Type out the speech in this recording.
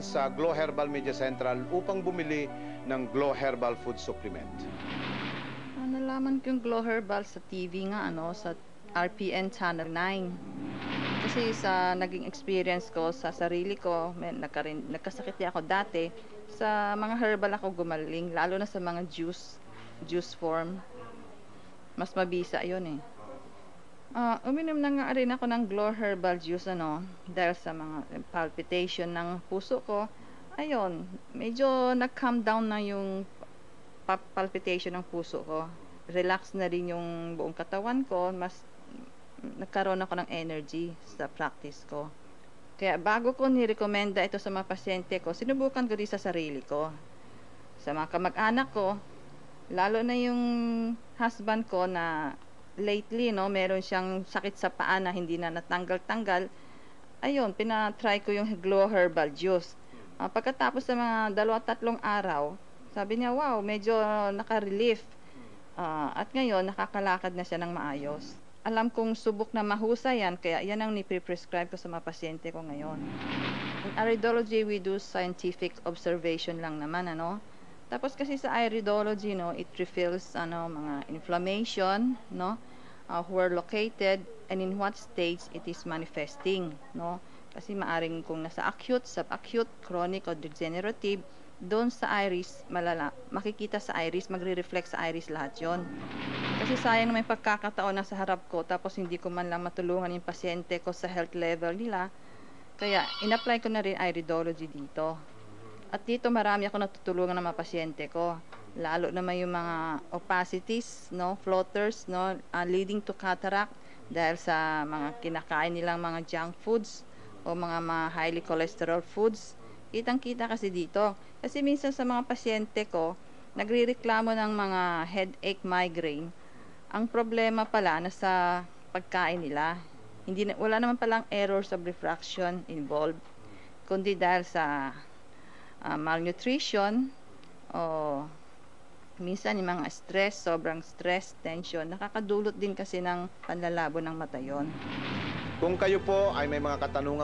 Sa Glow Herbal Media Central upang bumili ng Glow Herbal Food Supplement. Nalaman ko yung Glow Herbal sa TV nga, sa RPN Channel 9. Kasi sa naging experience ko sa sarili ko, nagkasakit ako dati. Sa mga herbal ako gumaling, lalo na sa mga juice form. Mas mabisa yun eh. Uminom na nga rin ako ng Glow Herbal Juice dahil sa mga palpitation ng puso ko. Ayun, medyo nag-calm down na yung palpitation ng puso ko. Relax na rin yung buong katawan ko. Mas nagkaroon ako ng energy sa practice ko. Kaya bago ko nirekomenda ito sa mga pasyente ko, sinubukan ko rin sa sarili ko. Sa mga kamag-anak ko, lalo na yung husband ko na lately, meron siyang sakit sa paa na hindi na natanggal-tanggal. Ayun, pinatry ko yung Glow Herbal Juice. Pagkatapos sa mga 2-3 araw, sabi niya, wow, medyo naka-relief. At ngayon, nakakalakad na siya ng maayos. Alam kong subok na mahusay yan, kaya yan ang niprescribe ko sa mga pasyente ko ngayon. In iridology, we do scientific observation lang naman, Tapos kasi sa iridology, it reveals mga inflammation, where located and in what stage it is manifesting, Kasi maaring kung nasa acute, subacute, chronic o degenerative, doon sa iris makikita sa iris, magre-reflect sa iris lahat 'yon. Kasi sayang na may pagkakataon na sa harap ko tapos hindi ko man lang matulungan yung pasyente ko sa health level nila. Kaya in-apply ko na rin iridology dito. At dito marami ako natutulungan ng mga pasyente ko. Lalo naman yung mga opacities, floaters, leading to cataract dahil sa mga kinakain nilang mga junk foods o mga highly cholesterol foods. Kitang-kita kasi dito. Kasi minsan sa mga pasyente ko, nagrereklamo ng mga headache, migraine. Ang problema pala nasa pagkain nila. Wala naman palang errors of refraction involved, kundi dahil sa malnutrition o minsan yung mga stress, sobrang stress, tension, nakakadulot din kasi ng panlalabo ng mata yon. Kung kayo po ay may mga katanungan